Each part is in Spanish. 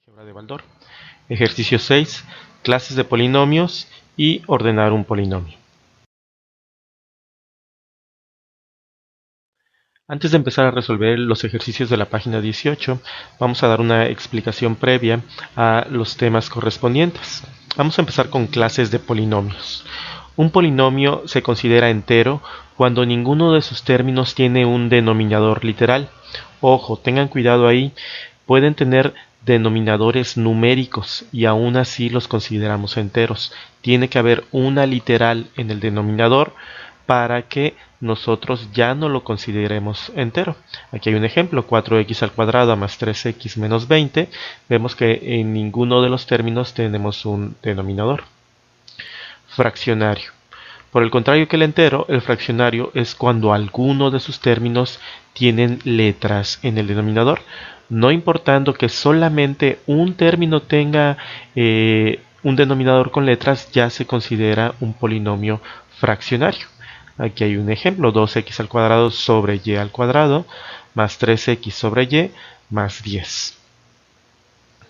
Álgebra de Baldor. Ejercicio 6. Clases de polinomios y ordenar un polinomio. Antes de empezar a resolver los ejercicios de la página 18, vamos a dar una explicación previa a los temas correspondientes. Vamos a empezar con clases de polinomios. Un polinomio se considera entero cuando ninguno de sus términos tiene un denominador literal. Ojo, tengan cuidado ahí, pueden tener denominadores numéricos y aún así los consideramos enteros. Tiene que haber una literal en el denominador para que nosotros ya no lo consideremos entero. Aquí hay un ejemplo, 4x al cuadrado más 3x menos 20. Vemos que en ninguno de los términos tenemos un denominador. Fraccionario. Por el contrario que el entero, el fraccionario es cuando alguno de sus términos tienen letras en el denominador. No importando que solamente un término tenga un denominador con letras, ya se considera un polinomio fraccionario. Aquí hay un ejemplo, 2x al cuadrado sobre y al cuadrado más 3x sobre y más 10.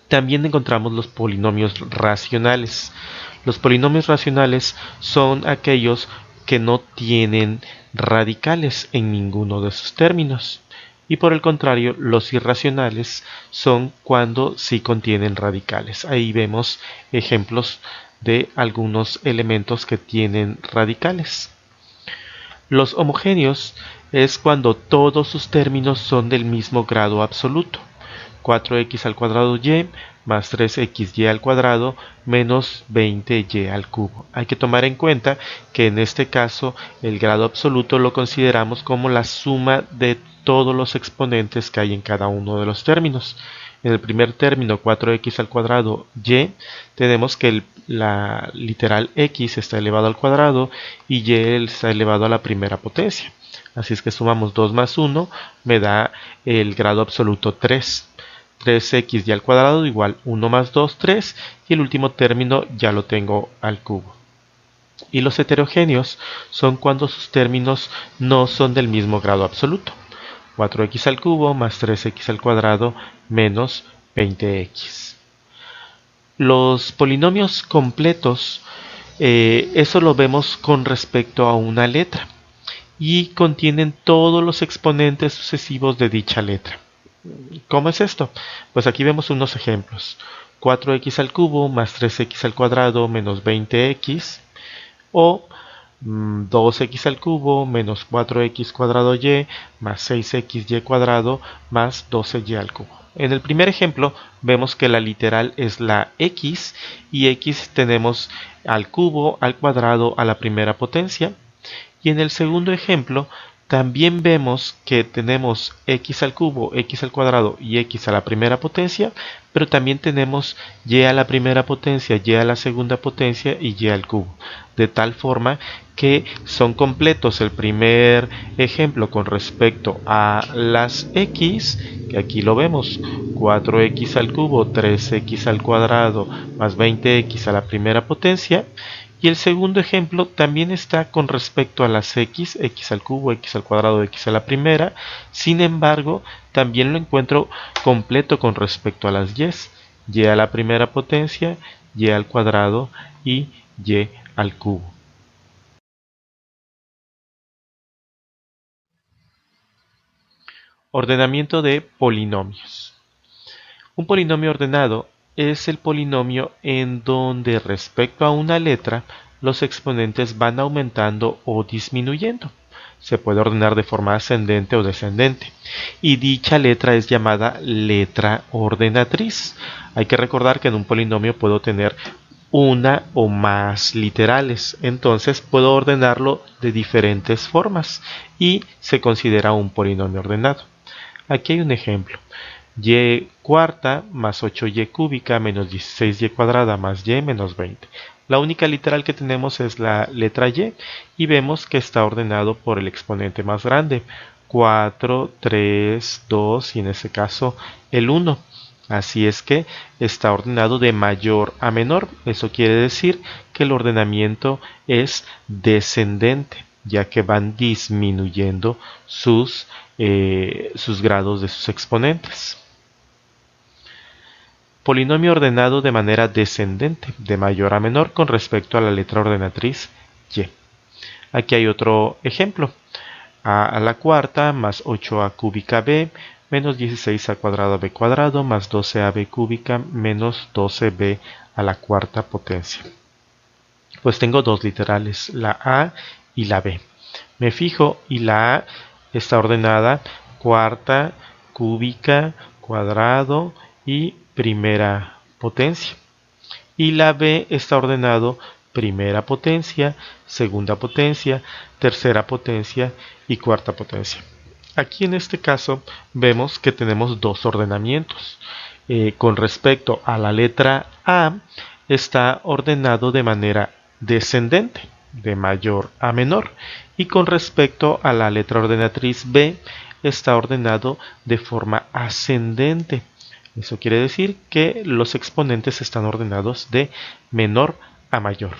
También encontramos los polinomios racionales. Los polinomios racionales son aquellos que no tienen radicales en ninguno de sus términos. Y por el contrario, los irracionales son cuando sí contienen radicales. Ahí vemos ejemplos de algunos elementos que tienen radicales. Los homogéneos es cuando todos sus términos son del mismo grado absoluto. 4x al cuadrado y más 3xy al cuadrado menos 20y al cubo. Hay que tomar en cuenta que en este caso el grado absoluto lo consideramos como la suma de todos los exponentes que hay en cada uno de los términos. En el primer término, 4x al cuadrado y, tenemos que la literal x está elevado al cuadrado y y está elevado a la primera potencia. Así es que sumamos 2 más 1, me da el grado absoluto 3. 3x y al cuadrado igual 1 más 2, 3, y el último término ya lo tengo al cubo. Y los heterogéneos son cuando sus términos no son del mismo grado absoluto. 4x al cubo más 3x al cuadrado menos 20x. Los polinomios completos, eso lo vemos con respecto a una letra y contienen todos los exponentes sucesivos de dicha letra. ¿Cómo es esto? Pues aquí vemos unos ejemplos. 4x al cubo más 3x al cuadrado menos 20x o 2x al cubo menos 4x cuadrado y más 6xy cuadrado más 12y al cubo. En el primer ejemplo vemos que la literal es la x y x tenemos al cubo, al cuadrado, a la primera potencia. Y en el segundo ejemplo también vemos que tenemos x al cubo, x al cuadrado y x a la primera potencia, pero también tenemos y a la primera potencia, y a la segunda potencia y y al cubo. De tal forma que son completos el primer ejemplo con respecto a las x, que aquí lo vemos, 4x al cubo, 3x al cuadrado, más 20x a la primera potencia. Y el segundo ejemplo también está con respecto a las x, x al cubo, x al cuadrado, x a la primera. Sin embargo, también lo encuentro completo con respecto a las y a la primera potencia, y al cuadrado y al cubo. Ordenamiento de polinomios. Un polinomio ordenado es el polinomio en donde respecto a una letra los exponentes van aumentando o disminuyendo. Se puede ordenar de forma ascendente o descendente. Y dicha letra es llamada letra ordenatriz. Hay que recordar que en un polinomio puedo tener una o más literales. Entonces puedo ordenarlo de diferentes formas y se considera un polinomio ordenado. Aquí hay un ejemplo. Y cuarta más 8y cúbica menos 16y cuadrada más y menos 20. La única literal que tenemos es la letra y vemos que está ordenado por el exponente más grande, 4, 3, 2 y en este caso el 1. Así es que está ordenado de mayor a menor. Eso quiere decir que el ordenamiento es descendente, ya que van disminuyendo sus grados de sus exponentes. Polinomio ordenado de manera descendente, de mayor a menor con respecto a la letra ordenatriz y. Aquí hay otro ejemplo. A a la cuarta más 8a cúbica b menos 16a cuadrado b cuadrado más 12ab cúbica menos 12b a la cuarta potencia. Pues tengo dos literales, la a y la b. Me fijo y la a está ordenada cuarta, cúbica, cuadrado y primera potencia. Y la b está ordenado primera potencia, segunda potencia, tercera potencia y cuarta potencia. Aquí en este caso vemos que tenemos dos ordenamientos. Con respecto a la letra A, está ordenado de manera descendente, de mayor a menor. Y con respecto a la letra ordenatriz B, está ordenado de forma ascendente. Eso quiere decir que los exponentes están ordenados de menor a mayor.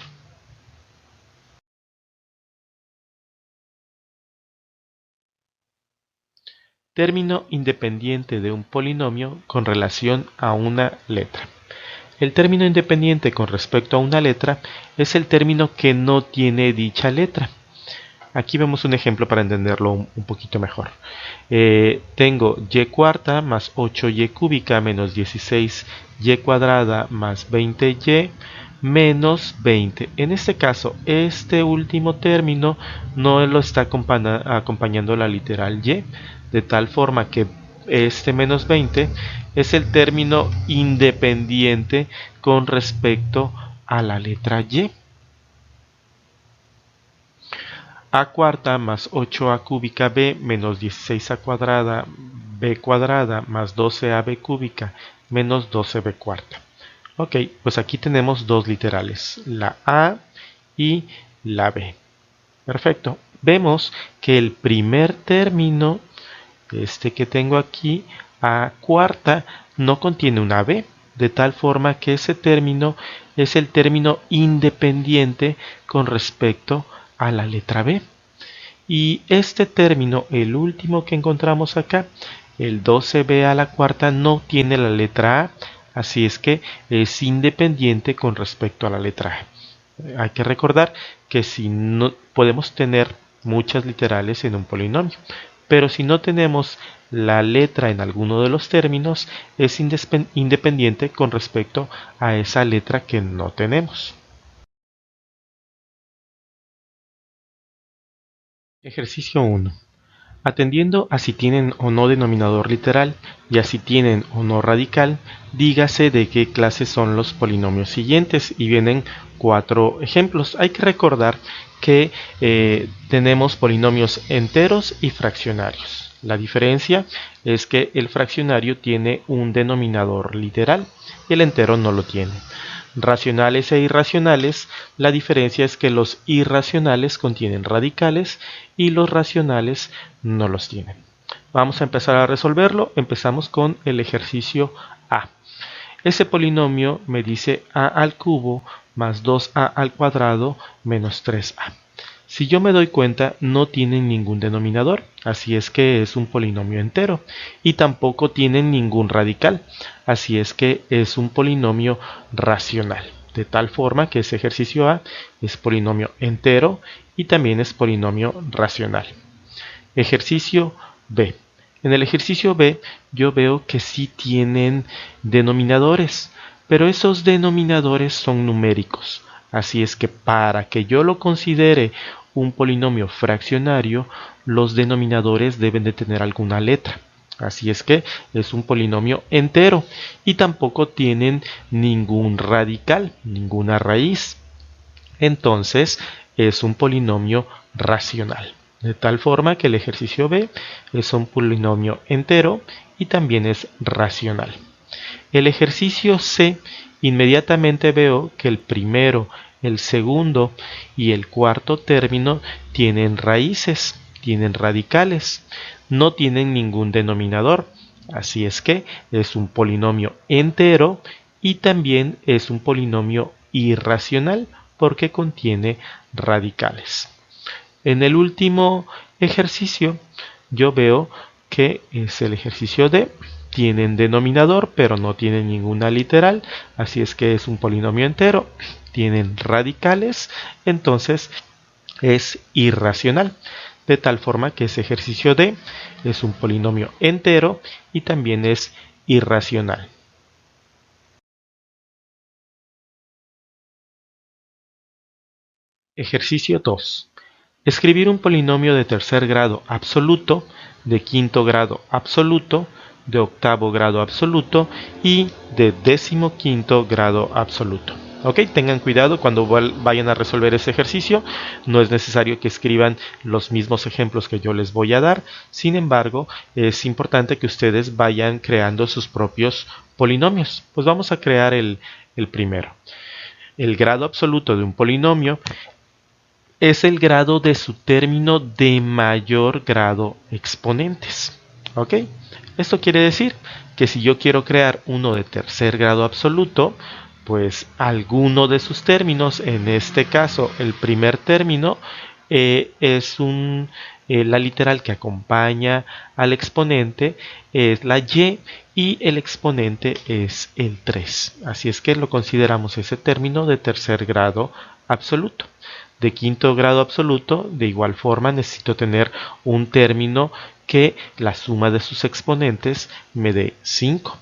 Término independiente de un polinomio con relación a una letra. El término independiente con respecto a una letra es el término que no tiene dicha letra. Aquí vemos un ejemplo para entenderlo un poquito mejor. Tengo y cuarta más 8y cúbica menos 16y cuadrada más 20y menos 20. En este caso, este último término no lo está acompañando la literal y, de tal forma que este menos 20 es el término independiente con respecto a la letra y. A cuarta más 8a cúbica b menos 16a cuadrada b cuadrada más 12ab cúbica menos 12b cuarta. Ok, pues aquí tenemos dos literales, la a y la b. Perfecto. Vemos que el primer término, este que tengo aquí, a cuarta, no contiene una b, de tal forma que ese término es el término independiente con respecto a la letra b. Y este término, el último que encontramos acá, el 12b a la cuarta, no tiene la letra a, así es que es independiente con respecto a la letra a. Hay que recordar que si no podemos tener muchas literales en un polinomio, pero si no tenemos la letra en alguno de los términos, es independiente con respecto a esa letra que no tenemos. Ejercicio 1. Atendiendo a si tienen o no denominador literal y a si tienen o no radical, dígase de qué clase son los polinomios siguientes, y vienen 4 ejemplos. Hay que recordar que tenemos polinomios enteros y fraccionarios. La diferencia es que el fraccionario tiene un denominador literal y el entero no lo tiene. Racionales e irracionales, la diferencia es que los irracionales contienen radicales y los racionales no los tienen. Vamos a empezar a resolverlo. Empezamos con el ejercicio A. Ese polinomio me dice a al cubo más 2a al cuadrado menos 3a. Si yo me doy cuenta, no tienen ningún denominador, así es que es un polinomio entero, y tampoco tienen ningún radical, así es que es un polinomio racional, de tal forma que ese ejercicio A es polinomio entero y también es polinomio racional. Ejercicio B. En el ejercicio B yo veo que sí tienen denominadores, pero esos denominadores son numéricos. Así es que para que yo lo considere un polinomio fraccionario, los denominadores deben de tener alguna letra. Así es que es un polinomio entero y tampoco tienen ningún radical, ninguna raíz. Entonces es un polinomio racional. De tal forma que el ejercicio B es un polinomio entero y también es racional. El ejercicio C, inmediatamente veo que el primero, el segundo y el cuarto término tienen raíces, tienen radicales, no tienen ningún denominador. Así es que es un polinomio entero y también es un polinomio irracional porque contiene radicales. En el último ejercicio yo veo que es el ejercicio D. tienen denominador, pero no tienen ninguna literal, así es que es un polinomio entero. Tienen radicales, entonces es irracional, de tal forma que ese ejercicio D es un polinomio entero y también es irracional. Ejercicio 2. Escribir un polinomio de tercer grado absoluto, de quinto grado absoluto, de octavo grado absoluto y de 15º grado absoluto. Ok, tengan cuidado cuando vayan a resolver ese ejercicio. No es necesario que escriban los mismos ejemplos que yo les voy a dar. Sin embargo, es importante que ustedes vayan creando sus propios polinomios. Pues vamos a crear el primero. El grado absoluto de un polinomio es el grado de su término de mayor grado exponentes. ¿Ok? Esto quiere decir que si yo quiero crear uno de tercer grado absoluto, pues alguno de sus términos, en este caso el primer término, es la literal que acompaña al exponente, es la y el exponente es el 3. Así es que lo consideramos ese término de tercer grado absoluto. De quinto grado absoluto, de igual forma, necesito tener un término que la suma de sus exponentes me dé 5.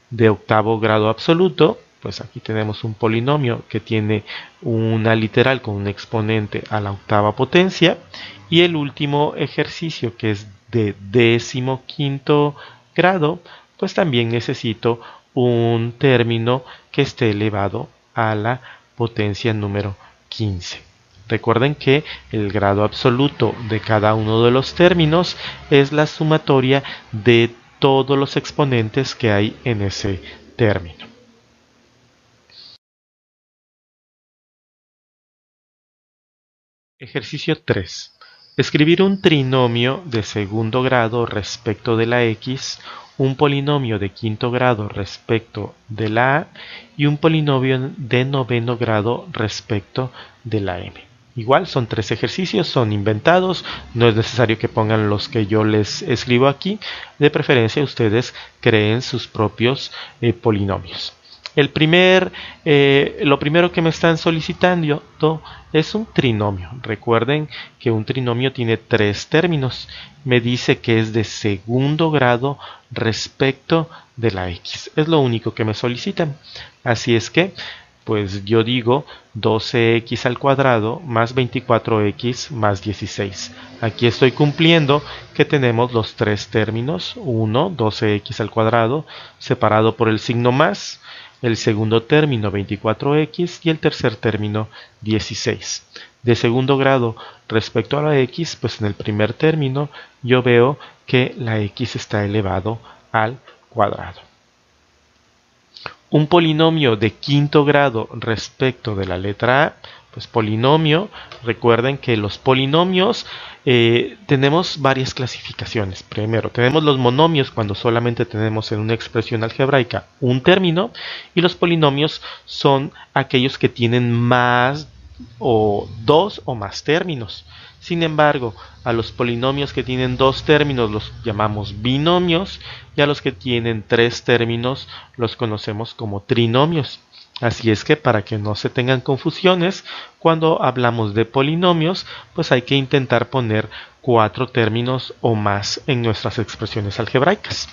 De octavo grado absoluto, pues aquí tenemos un polinomio que tiene una literal con un exponente a la octava potencia. Y el último ejercicio, que es de 15º grado, pues también necesito un término que esté elevado a la potencia número 15. Recuerden que el grado absoluto de cada uno de los términos es la sumatoria de todos los exponentes que hay en ese término. Ejercicio 3. Escribir un trinomio de segundo grado respecto de la x, un polinomio de quinto grado respecto de la a y un polinomio de noveno grado respecto de la m. Igual son 3 ejercicios, son inventados, no es necesario que pongan los que yo les escribo aquí, de preferencia ustedes creen sus propios polinomios. Lo primero que me están solicitando es un trinomio. Recuerden que un trinomio tiene 3 términos. Me dice que es de segundo grado respecto de la x. Es lo único que me solicitan. Así es que, pues yo digo 12x al cuadrado más 24x más 16. Aquí estoy cumpliendo que tenemos los 3 términos. 1, 12x al cuadrado, separado por el signo más. El segundo término 24x y el tercer término 16. De segundo grado respecto a la x, pues en el primer término yo veo que la x está elevado al cuadrado. Un polinomio de quinto grado respecto de la letra a, pues polinomio, recuerden que los polinomios tenemos varias clasificaciones. Primero, tenemos los monomios cuando solamente tenemos en una expresión algebraica un término, y los polinomios son aquellos que tienen más o 2 o más términos. Sin embargo, a los polinomios que tienen 2 términos los llamamos binomios, y a los que tienen 3 términos los conocemos como trinomios. Así es que para que no se tengan confusiones, cuando hablamos de polinomios, pues hay que intentar poner 4 términos o más en nuestras expresiones algebraicas.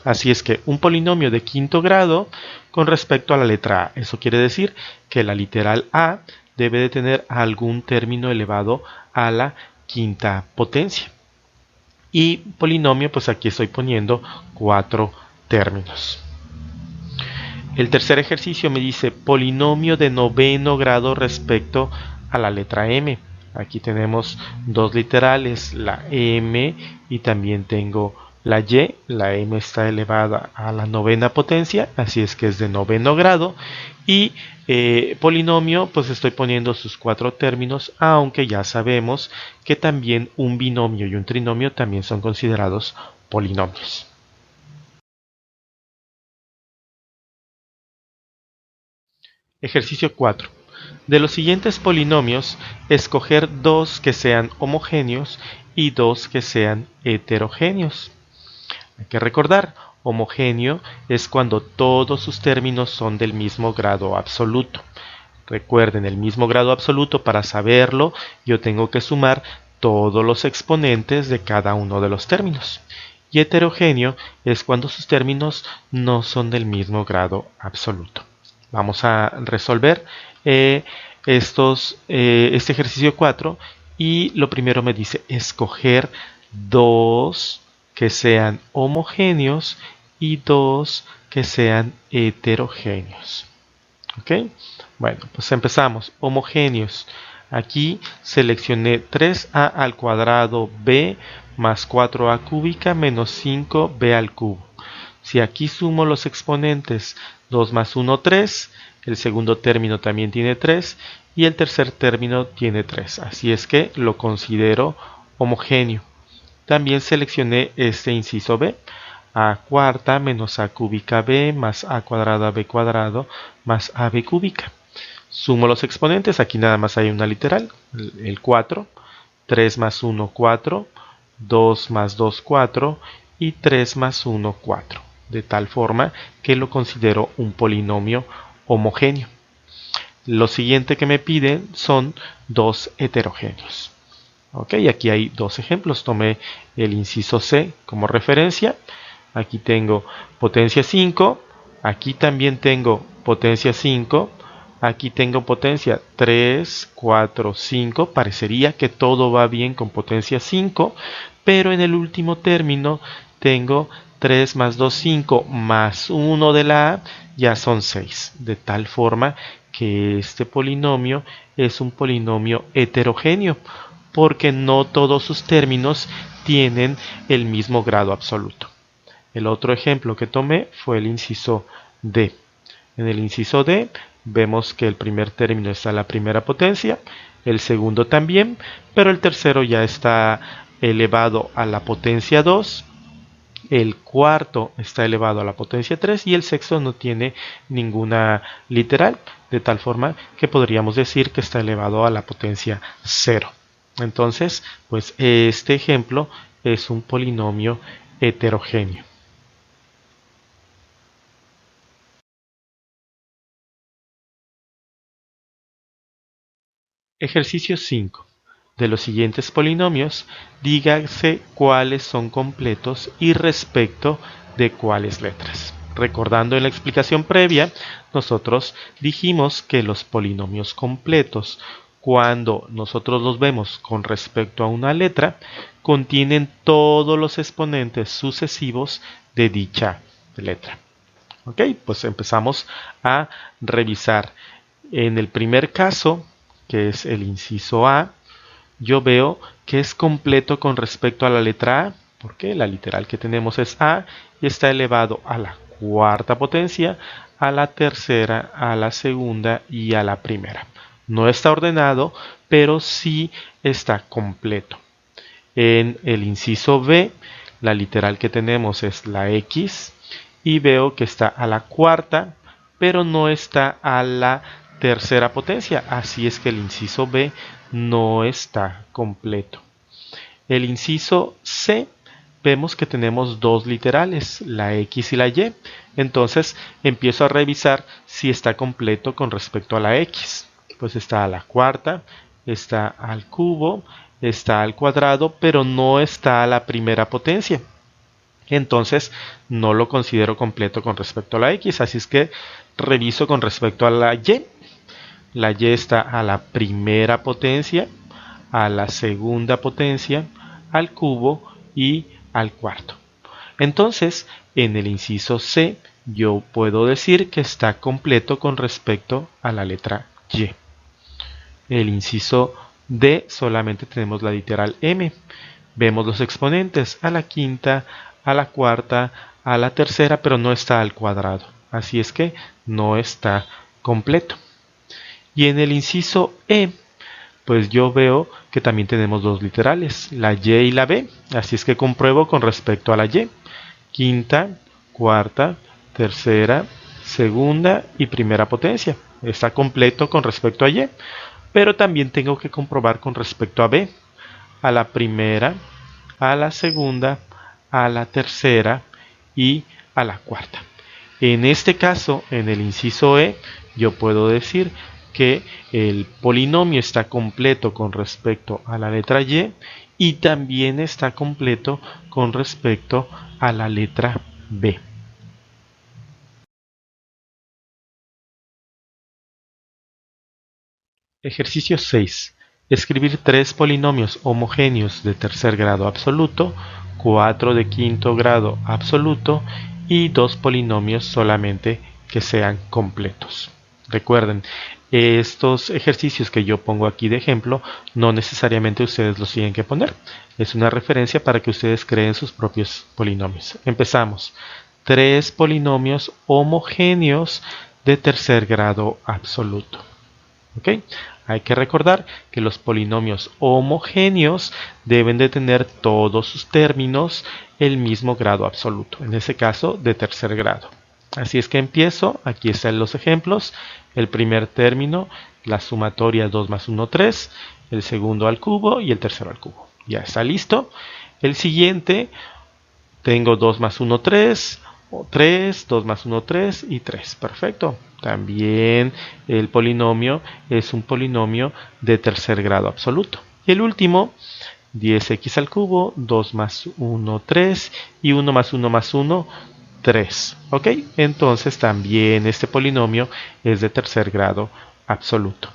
Así es que un polinomio de quinto grado con respecto a la letra a, eso quiere decir que la literal a debe de tener algún término elevado a la quinta potencia. Y polinomio, pues aquí estoy poniendo 4 términos. El tercer ejercicio me dice polinomio de noveno grado respecto a la letra m. Aquí tenemos 2 literales, la m y también tengo la y. La m está elevada a la novena potencia, así es que es de noveno grado. Y polinomio, pues estoy poniendo sus 4 términos, aunque ya sabemos que también un binomio y un trinomio también son considerados polinomios. Ejercicio 4. De los siguientes polinomios, escoger 2 que sean homogéneos y 2 que sean heterogéneos. Hay que recordar, Homogéneo es cuando todos sus términos son del mismo grado absoluto. Recuerden, el mismo grado absoluto, para saberlo, yo tengo que sumar todos los exponentes de cada uno de los términos. Y heterogéneo es cuando sus términos no son del mismo grado absoluto. Vamos a resolver este ejercicio 4 y lo primero me dice escoger dos que sean homogéneos y dos que sean heterogéneos. ¿Ok? Bueno, pues empezamos. Homogéneos. Aquí seleccioné 3a al cuadrado b más 4a cúbica menos 5b al cubo. Si aquí sumo los exponentes 2 más 1, 3, el segundo término también tiene 3 y el tercer término tiene 3. Así es que lo considero homogéneo. También seleccioné este inciso b. A cuarta menos a cúbica b más a cuadrada b cuadrado más ab cúbica. Sumo los exponentes, aquí nada más hay una literal, el 4, 3 más 1, 4, 2 más 2, 4 y 3 más 1, 4. De tal forma que lo considero un polinomio homogéneo. Lo siguiente que me piden son dos heterogéneos. Ok, aquí hay dos ejemplos. Tomé el inciso C como referencia. Aquí tengo potencia 5. Aquí también tengo potencia 5. Aquí tengo potencia 3, 4, 5. Parecería que todo va bien con potencia 5. Pero en el último término tengo 3 más 2, 5 más 1 de la A. Ya son 6. De tal forma que este polinomio es un polinomio heterogéneo, porque no todos sus términos tienen el mismo grado absoluto. El otro ejemplo que tomé fue el inciso D. En el inciso D vemos que el primer término está en la primera potencia, el segundo también, pero el tercero ya está elevado a la potencia 2, el cuarto está elevado a la potencia 3 y el sexto no tiene ninguna literal, de tal forma que podríamos decir que está elevado a la potencia 0. Entonces, pues este ejemplo es un polinomio heterogéneo. Ejercicio 5. De los siguientes polinomios, dígase cuáles son completos y respecto de cuáles letras. Recordando en la explicación previa, nosotros dijimos que los polinomios completos, cuando nosotros los vemos con respecto a una letra, contienen todos los exponentes sucesivos de dicha letra. Ok, pues empezamos a revisar. En el primer caso, que es el inciso A, yo veo que es completo con respecto a la letra A, porque la literal que tenemos es A y está elevado a la cuarta potencia, a la tercera, a la segunda y a la primera. No está ordenado, pero sí está completo. En el inciso B, la literal que tenemos es la X y veo que está a la cuarta, pero no está a la tercera potencia, así es que el inciso B no está completo. El inciso C, vemos que tenemos dos literales, la X y la Y, entonces empiezo a revisar si está completo con respecto a la X. Pues está a la cuarta, está al cubo, está al cuadrado, pero no está a la primera potencia. Entonces no lo considero completo con respecto a la X, así es que reviso con respecto a la Y. La Y está a la primera potencia, a la segunda potencia, al cubo y al cuarto. Entonces, en el inciso C, yo puedo decir que está completo con respecto a la letra Y. El inciso D solamente tenemos la literal M. Vemos los exponentes a la quinta, a la cuarta, a la tercera, pero no está al cuadrado. Así es que no está completo. Y en el inciso E, pues yo veo que también tenemos dos literales, la Y y la B. Así es que compruebo con respecto a la Y. Quinta, cuarta, tercera, segunda y primera potencia. Está completo con respecto a Y. Pero también tengo que comprobar con respecto a B. A la primera, a la segunda, a la tercera y a la cuarta. En este caso, en el inciso E, yo puedo decir que el polinomio está completo con respecto a la letra y también está completo con respecto a la letra B. Ejercicio 6. Escribir 3 polinomios homogéneos de tercer grado absoluto, 4 de quinto grado absoluto y 2 polinomios solamente que sean completos. Recuerden, estos ejercicios que yo pongo aquí de ejemplo, no necesariamente ustedes los tienen que poner. Es una referencia para que ustedes creen sus propios polinomios. Empezamos. 3 polinomios homogéneos de tercer grado absoluto. ¿Ok? Hay que recordar que los polinomios homogéneos deben de tener todos sus términos el mismo grado absoluto, en ese caso de tercer grado. Así es que empiezo, aquí están los ejemplos. El primer término, la sumatoria 2 más 1, 3, el segundo al cubo y el tercero al cubo. Ya está listo. El siguiente, tengo 2 más 1, 3, 3, 2 más 1, 3 y 3. Perfecto. También el polinomio es un polinomio de tercer grado absoluto. Y el último, 10x al cubo, 2 más 1, 3 y 1 más 1 más 1, 3. ¿Ok? Entonces también este polinomio es de tercer grado absoluto.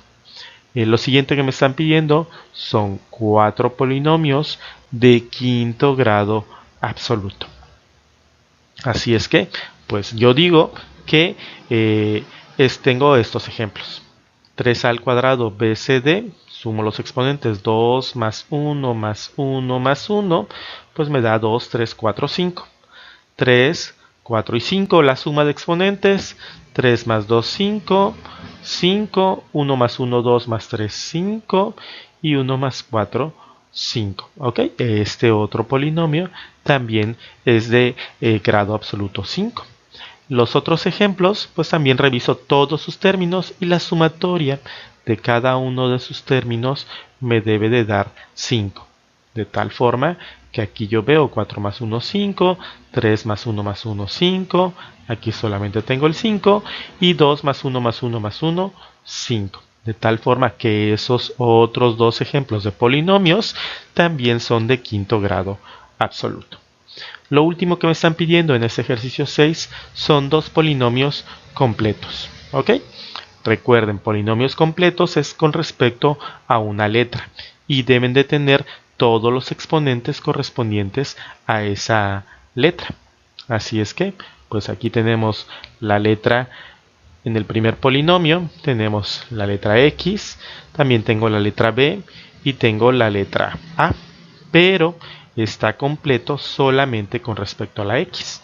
Lo siguiente que me están pidiendo son 4 polinomios de quinto grado absoluto. Así es que, pues yo digo que tengo estos ejemplos. 3 al cuadrado BCD, sumo los exponentes, 2 más 1 más 1 más 1, pues me da 2, 3, 4, 5. 3, 4 y 5, la suma de exponentes, 3 más 2, 5, 5, 1 más 1, 2 más 3, 5 y 1 más 4, 5. ¿Ok? Este otro polinomio también es de grado absoluto 5. Los otros ejemplos, pues también reviso todos sus términos y la sumatoria de cada uno de sus términos me debe de dar 5. De tal forma que aquí yo veo 4 más 1, 5, 3 más 1 más 1, 5, aquí solamente tengo el 5 y 2 más 1 más 1 más 1, 5. De tal forma que esos otros dos ejemplos de polinomios también son de quinto grado absoluto. Lo último que me están pidiendo en este ejercicio 6 son 2 polinomios completos. ¿Ok? Recuerden, polinomios completos es con respecto a una letra y deben de tener todos los exponentes correspondientes a esa letra. Así es que, pues aquí tenemos la letra. En el primer polinomio tenemos la letra X, también tengo la letra B y tengo la letra A, pero está completo solamente con respecto a la X,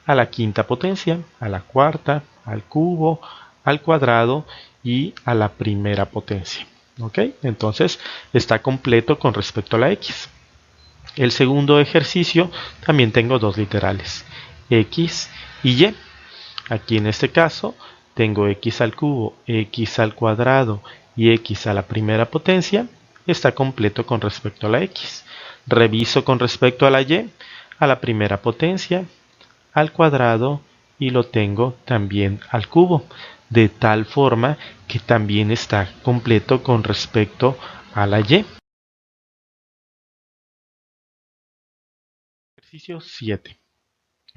a la quinta potencia, a la cuarta, al cubo, al cuadrado y a la primera potencia. ¿Ok? Entonces está completo con respecto a la X. El segundo ejercicio también tengo dos literales, X y Y. Aquí en este caso tengo X al cubo, X al cuadrado y X a la primera potencia. Está completo con respecto a la X. Reviso con respecto a la Y, a la primera potencia, al cuadrado y lo tengo también al cubo. De tal forma que también está completo con respecto a la Y. Ejercicio 7.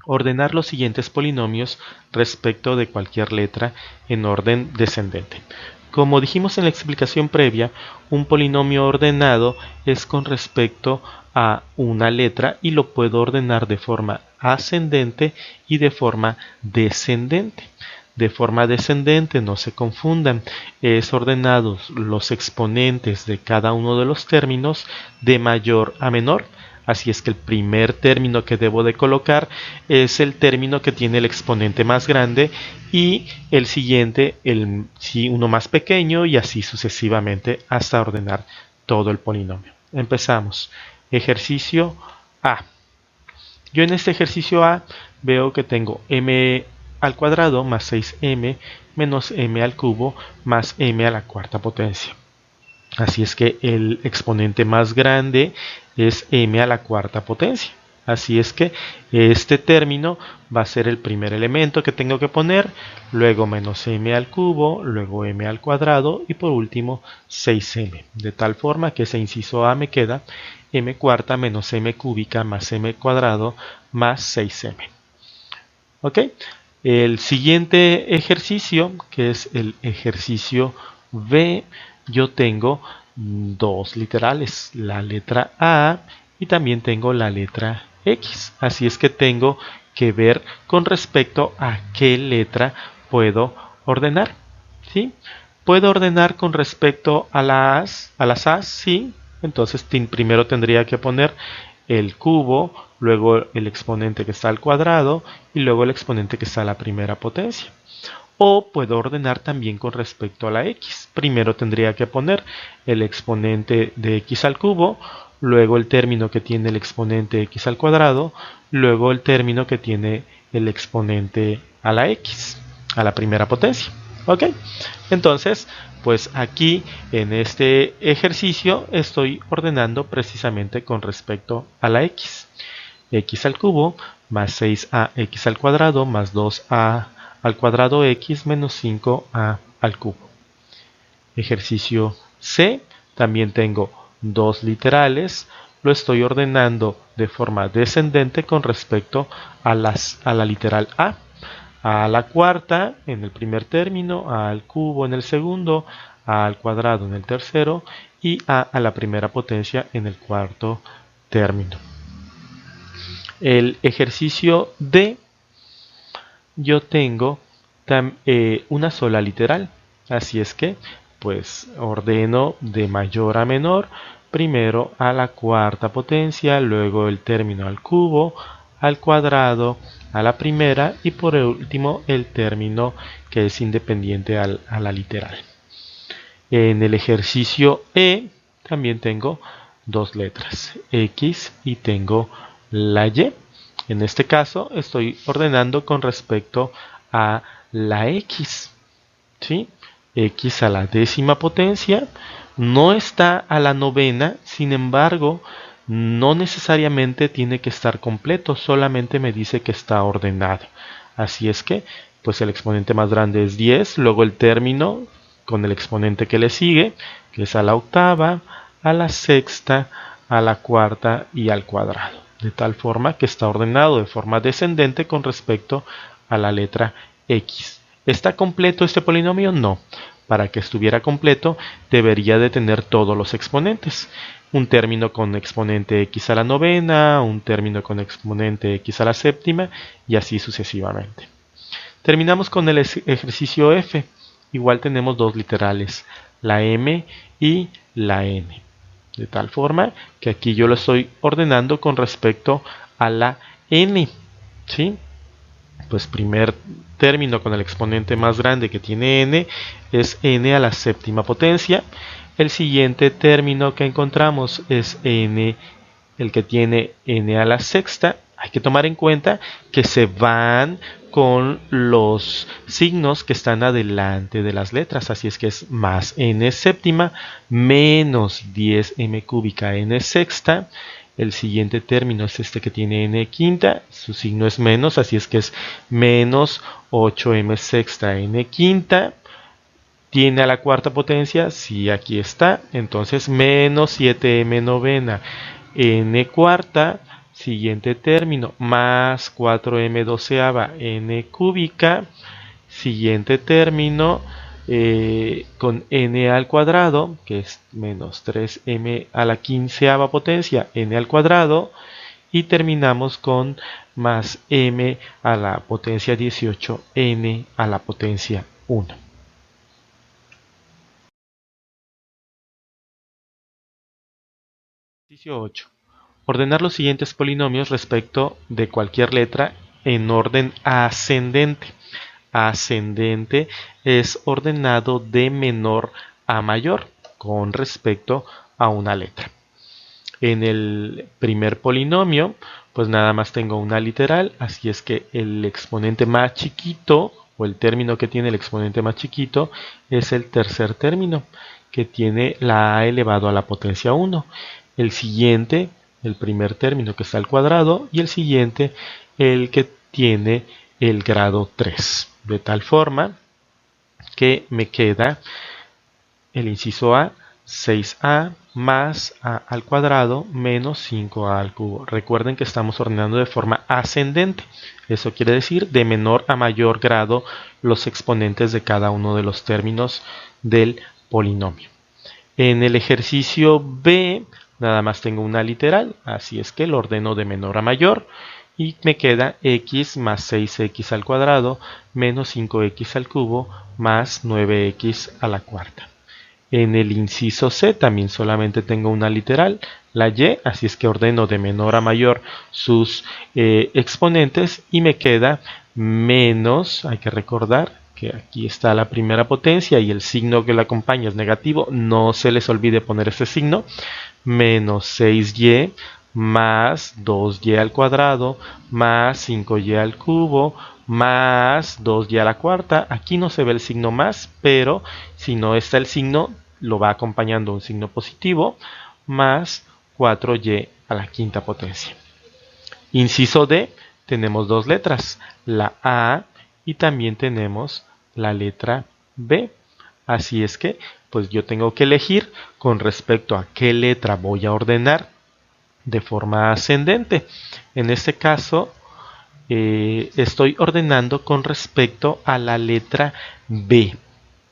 Ordenar los siguientes polinomios respecto de cualquier letra en orden descendente. Como dijimos en la explicación previa, un polinomio ordenado es con respecto a una letra y lo puedo ordenar de forma ascendente y de forma descendente. De forma descendente, no se confundan, es ordenados los exponentes de cada uno de los términos de mayor a menor. Así es que el primer término que debo de colocar es el término que tiene el exponente más grande y el siguiente uno más pequeño y así sucesivamente hasta ordenar todo el polinomio. Empezamos. Ejercicio A. Yo en este ejercicio A veo que tengo m al cuadrado más 6m menos m al cubo más m a la cuarta potencia. Así es que el exponente más grande es m a la cuarta potencia. Así es que este término va a ser el primer elemento que tengo que poner, luego menos m al cubo, luego m al cuadrado y por último 6m. De tal forma que ese inciso A me queda m cuarta menos m cúbica más m cuadrado más 6m. ¿Ok? El siguiente ejercicio, que es el ejercicio B, yo tengo dos literales, la letra A y también tengo la letra X. Así es que tengo que ver con respecto a qué letra puedo ordenar. ¿Sí? ¿Puedo ordenar con respecto a las A's? Sí. Entonces primero tendría que poner el cubo, luego el exponente que está al cuadrado y luego el exponente que está a la primera potencia. O puedo ordenar también con respecto a la x. Primero tendría que poner el exponente de x al cubo, luego el término que tiene el exponente x al cuadrado, luego el término que tiene el exponente a la x, a la primera potencia. ¿Ok? Entonces, pues aquí en este ejercicio estoy ordenando precisamente con respecto a la x. X al cubo más 6ax al cuadrado más 2a al cuadrado x menos 5a al cubo. Ejercicio C, también tengo dos literales, lo estoy ordenando de forma descendente con respecto a la literal A. A la cuarta en el primer término, a al cubo en el segundo, a al cuadrado en el tercero y a la primera potencia en el cuarto término. El ejercicio D, yo tengo una sola literal, así es que pues ordeno de mayor a menor, primero a la cuarta potencia, luego el término al cubo, al cuadrado, a la primera y por último el término que es independiente a la literal. En el ejercicio E también tengo dos letras, X y tengo la Y. En este caso estoy ordenando con respecto a la X. ¿Sí? X a la décima potencia no está a la novena, sin embargo, no necesariamente tiene que estar completo, solamente me dice que está ordenado. Así es que, pues el exponente más grande es 10, luego el término con el exponente que le sigue, que es a la octava, a la sexta, a la cuarta y al cuadrado. De tal forma que está ordenado de forma descendente con respecto a la letra X. ¿Está completo este polinomio? No. Para que estuviera completo debería de tener todos los exponentes. Un término con exponente x a la novena, un término con exponente x a la séptima y así sucesivamente. Terminamos con el ejercicio F. Igual tenemos dos literales, la M y la N. De tal forma que aquí yo lo estoy ordenando con respecto a la N. ¿Sí? Pues primer término con el exponente más grande que tiene n es n a la séptima potencia. El siguiente término que encontramos es n, el que tiene n a la sexta. Hay que tomar en cuenta que se van con los signos que están adelante de las letras, así es que es más n séptima menos 10m cúbica n sexta. El siguiente término es este que tiene n quinta, su signo es menos, así es que es menos 8m sexta n quinta. ¿Tiene a la cuarta potencia? Sí, aquí está. Entonces menos 7m novena n cuarta. Siguiente término, más 4m doceava n cúbica. Siguiente término, con n al cuadrado, que es menos 3m a la quinceava potencia, n al cuadrado, y terminamos con más m a la potencia 18, n a la potencia 1. Ejercicio 8. Ordenar los siguientes polinomios respecto de cualquier letra en orden ascendente. Ascendente es ordenado de menor a mayor con respecto a una letra. En el primer polinomio, pues nada más tengo una literal, así es que el exponente más chiquito o el término que tiene el exponente más chiquito es el tercer término, que tiene la a elevado a la potencia 1. El siguiente el primer término que está al cuadrado, y el siguiente el que tiene el grado 3. De tal forma que me queda el inciso A, 6a más a al cuadrado menos 5a al cubo. Recuerden que estamos ordenando de forma ascendente. Eso quiere decir de menor a mayor grado los exponentes de cada uno de los términos del polinomio. En el ejercicio B nada más tengo una literal, así es que lo ordeno de menor a mayor y me queda x más 6x al cuadrado menos 5x al cubo más 9x a la cuarta. En el inciso C también solamente tengo una literal, la y, así es que ordeno de menor a mayor sus exponentes y me queda menos, hay que recordar que aquí está la primera potencia y el signo que la acompaña es negativo, no se les olvide poner este signo, menos 6y más 2y al cuadrado más 5y al cubo más 2y a la cuarta. Aquí no se ve el signo más, pero si no está el signo, lo va acompañando un signo positivo, más 4y a la quinta potencia. Inciso D, tenemos dos letras, la A y también tenemos la letra B. Así es que, pues yo tengo que elegir con respecto a qué letra voy a ordenar de forma ascendente. En este caso, estoy ordenando con respecto a la letra B.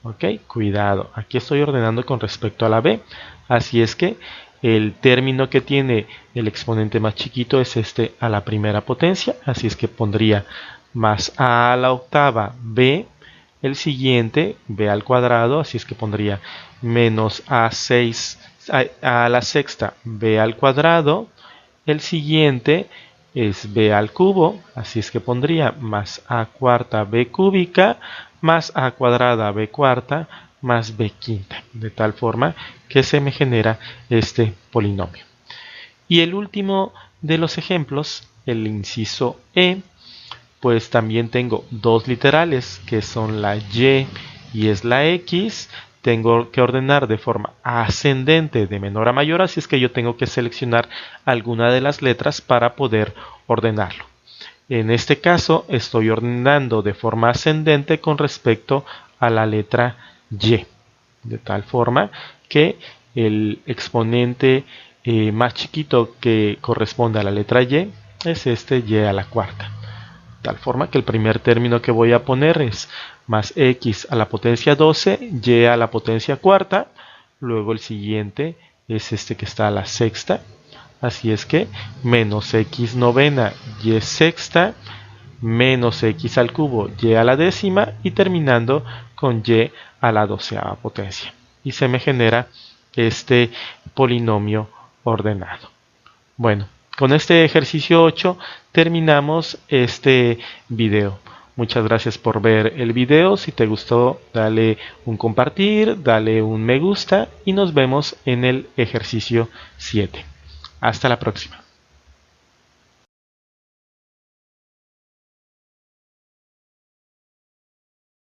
Ok, cuidado, aquí estoy ordenando con respecto a la B. Así es que el término que tiene el exponente más chiquito es este a la primera potencia. Así es que pondría más a la octava B. El siguiente, b al cuadrado, así es que pondría menos a6 a la sexta b al cuadrado. El siguiente es b al cubo, así es que pondría más a cuarta b cúbica más a cuadrada b cuarta más b quinta, de tal forma que se me genera este polinomio. Y el último de los ejemplos, el inciso E, pues también tengo dos literales que son la y es la x. Tengo que ordenar de forma ascendente de menor a mayor, así es que yo tengo que seleccionar alguna de las letras para poder ordenarlo. En este caso estoy ordenando de forma ascendente con respecto a la letra y, de tal forma que el exponente más chiquito que corresponde a la letra y es este y a la cuarta. De tal forma que el primer término que voy a poner es más x a la potencia 12, y a la potencia cuarta. Luego el siguiente es este que está a la sexta. Así es que menos x novena, y sexta, menos x al cubo, y a la décima, y terminando con y a la doceava potencia. Y se me genera este polinomio ordenado. Bueno, con este ejercicio 8 terminamos este video. Muchas gracias por ver el video. Si te gustó, dale un compartir, dale un me gusta y nos vemos en el ejercicio 7. Hasta la próxima.